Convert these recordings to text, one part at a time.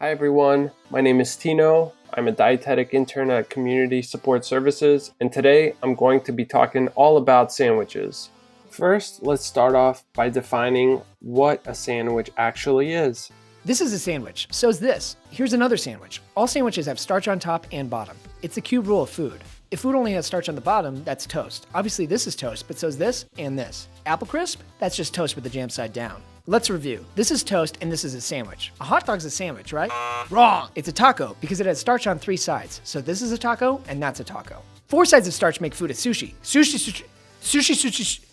Hi everyone, my name is Tino. I'm a dietetic intern at Community Support Services, and today I'm going to be talking all about sandwiches. First, let's start off by defining what a sandwich actually is. This is a sandwich, so is this. Here's another sandwich. All sandwiches have starch on top and bottom. It's the cube rule of food. If food only has starch on the bottom, that's toast. Obviously this is toast, but so is this and this. Apple crisp? That's just toast with the jam side down. Let's review. This is toast and this is a sandwich. A hot dog's a sandwich, right? Wrong! It's a taco because it has starch on 3 sides. So this is a taco and that's a taco. 4 sides of starch make food a sushi. Sushi.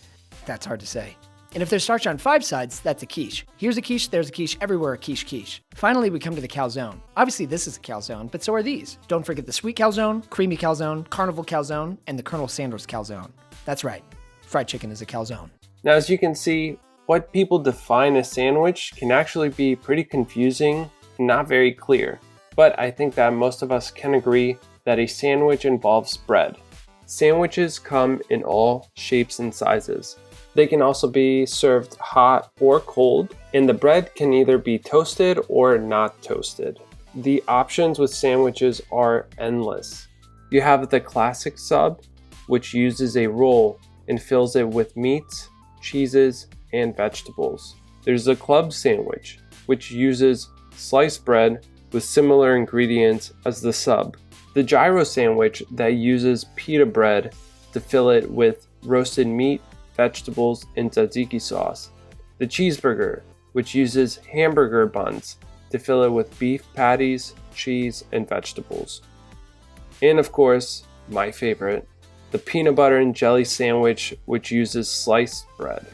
That's hard to say. And if there's starch on 5 sides, that's a quiche. Here's a quiche, there's a quiche, everywhere a quiche. Finally, we come to the calzone. Obviously, this is a calzone, but so are these. Don't forget the sweet calzone, creamy calzone, carnival calzone, and the Colonel Sanders calzone. That's right, fried chicken is a calzone. Now, as you can see, what people define as sandwich can actually be pretty confusing and not very clear. But I think that most of us can agree that a sandwich involves bread. Sandwiches come in all shapes and sizes. They can also be served hot or cold, and the bread can either be toasted or not toasted. The options with sandwiches are endless. You have the classic sub, which uses a roll and fills it with meats, cheeses, and vegetables. There's the club sandwich, which uses sliced bread with similar ingredients as the sub. The gyro sandwich that uses pita bread to fill it with roasted meat, vegetables, and tzatziki sauce. The cheeseburger, which uses hamburger buns to fill it with beef patties, cheese, and vegetables. And of course, my favorite, the peanut butter and jelly sandwich, which uses sliced bread.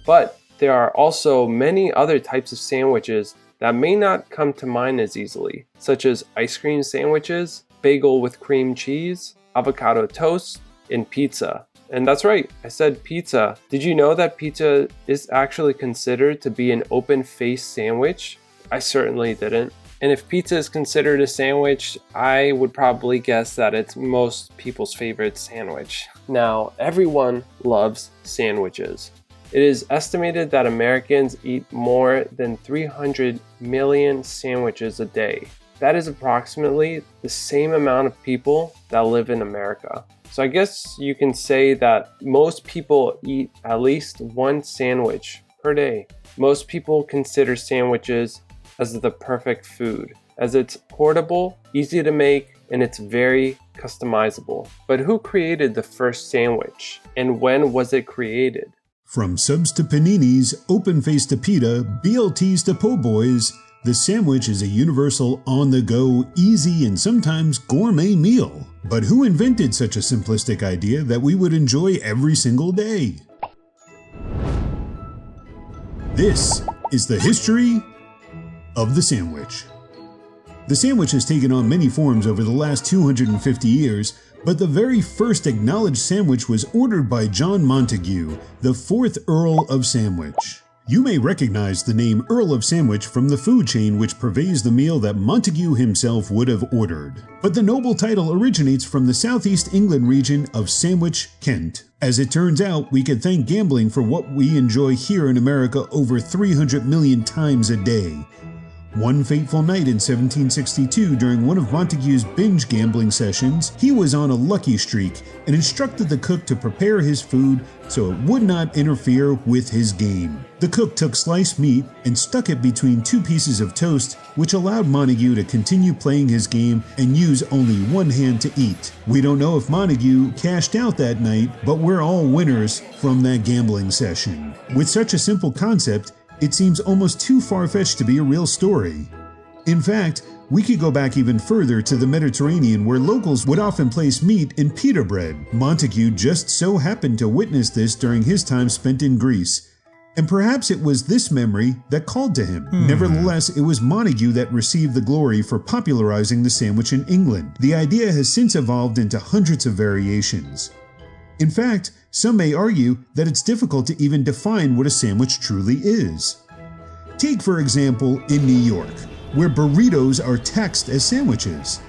But there are also many other types of sandwiches that may not come to mind as easily, such as ice cream sandwiches, bagel with cream cheese, avocado toast, and pizza. And that's right, I said pizza. Did you know that pizza is actually considered to be an open-faced sandwich? I certainly didn't. And if pizza is considered a sandwich, I would probably guess that it's most people's favorite sandwich. Now, everyone loves sandwiches. It is estimated that Americans eat more than 300 million sandwiches a day. That is approximately the same amount of people that live in America. So I guess you can say that most people eat at least one sandwich per day. Most people consider sandwiches as the perfect food, as it's portable, easy to make, and it's very customizable. But who created the first sandwich, and when was it created? From subs to paninis, open face to pita, BLTs to po' boys, the sandwich is a universal, on-the-go, easy, and sometimes gourmet meal. But who invented such a simplistic idea that we would enjoy every single day? This is the history of the sandwich. The sandwich has taken on many forms over the last 250 years, but the very first acknowledged sandwich was ordered by John Montagu, the 4th Earl of Sandwich. You may recognize the name Earl of Sandwich from the food chain which purveys the meal that Montagu himself would have ordered. But the noble title originates from the southeast England region of Sandwich, Kent. As it turns out, we could thank gambling for what we enjoy here in America over 300 million times a day. One fateful night in 1762, during one of Montagu's binge gambling sessions, he was on a lucky streak and instructed the cook to prepare his food so it would not interfere with his game. The cook took sliced meat and stuck it between 2 pieces of toast, which allowed Montagu to continue playing his game and use only one hand to eat. We don't know if Montagu cashed out that night, but we're all winners from that gambling session. With such a simple concept, it seems almost too far-fetched to be a real story. In fact, we could go back even further to the Mediterranean, where locals would often place meat in pita bread. Montagu just so happened to witness this during his time spent in Greece, and perhaps it was this memory that called to him. Nevertheless, it was Montagu that received the glory for popularizing the sandwich in England. The idea has since evolved into hundreds of variations. In fact, some may argue that it's difficult to even define what a sandwich truly is. Take, for example, in New York, where burritos are taxed as sandwiches.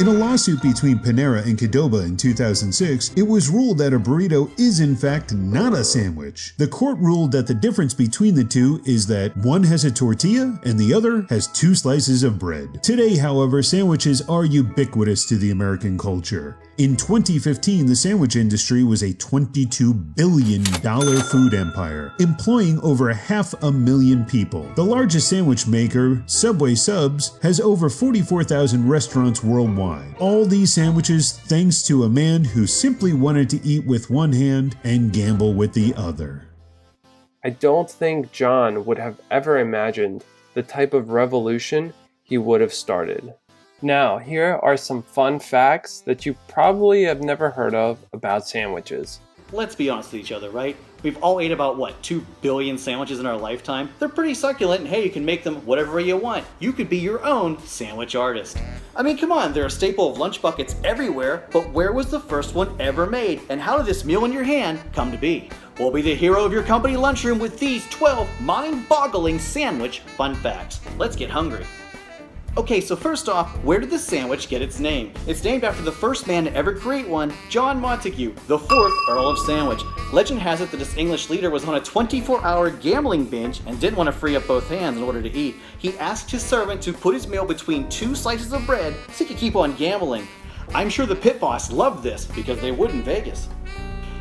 In a lawsuit between Panera and Qdoba in 2006, it was ruled that a burrito is in fact not a sandwich. The court ruled that the difference between the two is that one has a tortilla and the other has 2 slices of bread. Today, however, sandwiches are ubiquitous to the American culture. In 2015, the sandwich industry was a $22 billion food empire, employing over 500,000 people. The largest sandwich maker, Subway Subs, has over 44,000 restaurants worldwide. All these sandwiches thanks to a man who simply wanted to eat with one hand and gamble with the other. I don't think John would have ever imagined the type of revolution he would have started. Now, here are some fun facts that you probably have never heard of about sandwiches. Let's be honest with each other, right? We've all ate about, 2 billion sandwiches in our lifetime? They're pretty succulent, and hey, you can make them whatever way you want. You could be your own sandwich artist. I mean, come on, they're a staple of lunch buckets everywhere, but where was the first one ever made? And how did this meal in your hand come to be? We'll be the hero of your company lunchroom with these 12 mind-boggling sandwich fun facts. Let's get hungry. Okay, so first off, where did the sandwich get its name? It's named after the first man to ever create one, John Montague, the 4th Earl of Sandwich. Legend has it that this English leader was on a 24-hour gambling binge and didn't want to free up both hands in order to eat. He asked his servant to put his meal between 2 slices of bread so he could keep on gambling. I'm sure the pit boss loved this because they would in Vegas.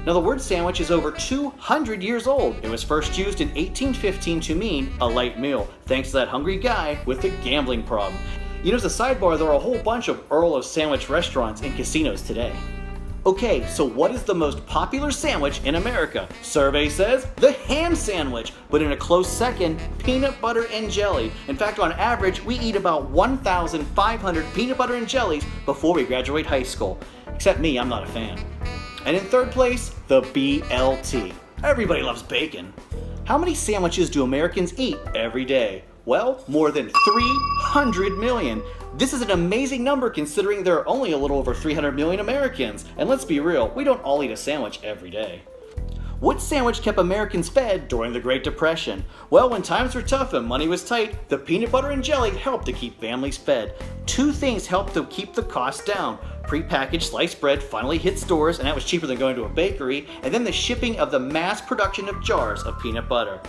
Now the word sandwich is over 200 years old. It was first used in 1815 to mean a light meal, thanks to that hungry guy with the gambling problem. You know, as a sidebar, there are a whole bunch of Earl of Sandwich restaurants and casinos today. Okay, so what is the most popular sandwich in America? Survey says the ham sandwich, but in a close second, peanut butter and jelly. In fact, on average, we eat about 1,500 peanut butter and jellies before we graduate high school. Except me, I'm not a fan. And in third place, the BLT. Everybody loves bacon. How many sandwiches do Americans eat every day? Well, more than 300 million. This is an amazing number considering there are only a little over 300 million Americans. And let's be real, we don't all eat a sandwich every day. What sandwich kept Americans fed during the Great Depression? Well, when times were tough and money was tight, the peanut butter and jelly helped to keep families fed. 2 things helped to keep the cost down. Prepackaged sliced bread finally hit stores, and that was cheaper than going to a bakery, and then the shipping of the mass production of jars of peanut butter.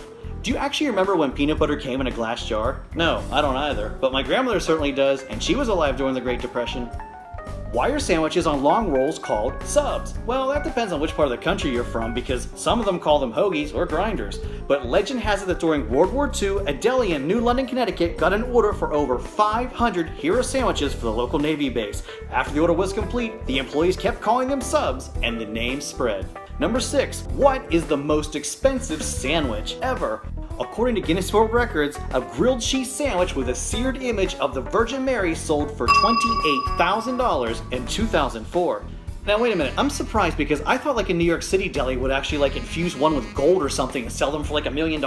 Do you actually remember when peanut butter came in a glass jar? No, I don't either, but my grandmother certainly does, and she was alive during the Great Depression. Why are sandwiches on long rolls called subs? Well, that depends on which part of the country you're from, because some of them call them hoagies or grinders. But legend has it that during World War II, a deli in New London, Connecticut got an order for over 500 hero sandwiches for the local Navy base. After the order was complete, the employees kept calling them subs, and the name spread. Number 6, what is the most expensive sandwich ever? According to Guinness World Records, a grilled cheese sandwich with a seared image of the Virgin Mary sold for $28,000 in 2004. Now wait a minute, I'm surprised because I thought like a New York City deli would actually infuse one with gold or something and sell them for $1 million.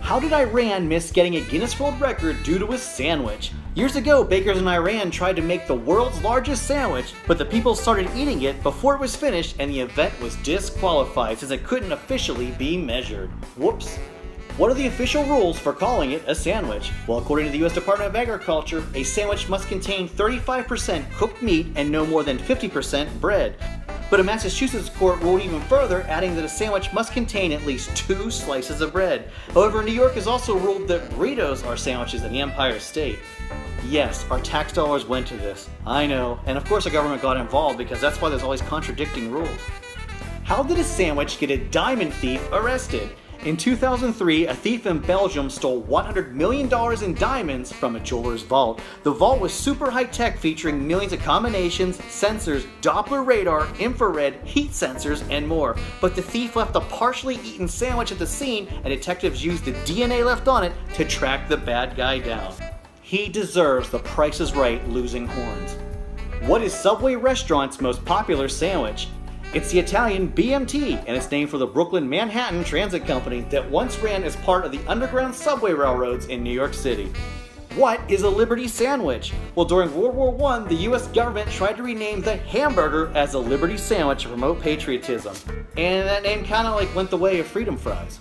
How did Iran miss getting a Guinness World Record due to a sandwich? Years ago, bakers in Iran tried to make the world's largest sandwich, but the people started eating it before it was finished and the event was disqualified since it couldn't officially be measured. Whoops. What are the official rules for calling it a sandwich? Well, according to the US Department of Agriculture, a sandwich must contain 35% cooked meat and no more than 50% bread. But a Massachusetts court ruled even further, adding that a sandwich must contain at least 2 slices of bread. However, New York has also ruled that burritos are sandwiches in the Empire State. Yes, our tax dollars went to this. I know, and of course the government got involved because that's why there's always contradicting rules. How did a sandwich get a diamond thief arrested? In 2003, a thief in Belgium stole $100 million in diamonds from a jeweler's vault. The vault was super high-tech, featuring millions of combinations, sensors, Doppler radar, infrared, heat sensors, and more. But the thief left a partially eaten sandwich at the scene, and detectives used the DNA left on it to track the bad guy down. He deserves the Price is Right losing horns. What is Subway restaurant's most popular sandwich? It's the Italian BMT, and it's named for the Brooklyn Manhattan Transit Company that once ran as part of the Underground Subway Railroads in New York City. What is a Liberty Sandwich? Well, during World War I, the US government tried to rename the hamburger as a Liberty Sandwich to promote patriotism. And that name kind of went the way of freedom fries.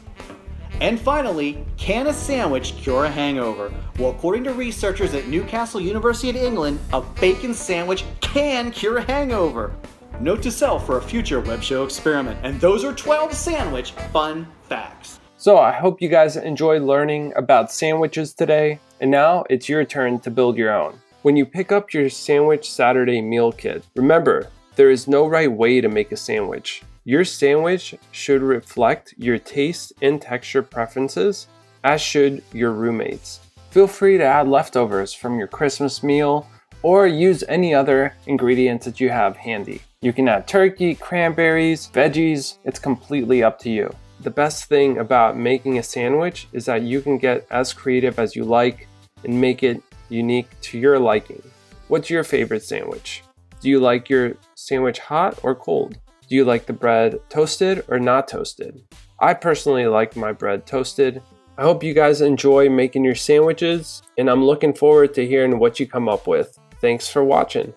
And finally, can a sandwich cure a hangover? Well, according to researchers at Newcastle University in England, a bacon sandwich can cure a hangover. Note to self for a future web show experiment. And those are 12 sandwich fun facts. So I hope you guys enjoyed learning about sandwiches today, and now it's your turn to build your own. When you pick up your Sandwich Saturday meal kit, remember, there is no right way to make a sandwich. Your sandwich should reflect your taste and texture preferences, as should your roommates. Feel free to add leftovers from your Christmas meal or use any other ingredients that you have handy. You can add turkey, cranberries, veggies, it's completely up to you. The best thing about making a sandwich is that you can get as creative as you like and make it unique to your liking. What's your favorite sandwich? Do you like your sandwich hot or cold? Do you like the bread toasted or not toasted? I personally like my bread toasted. I hope you guys enjoy making your sandwiches, and I'm looking forward to hearing what you come up with. Thanks for watching.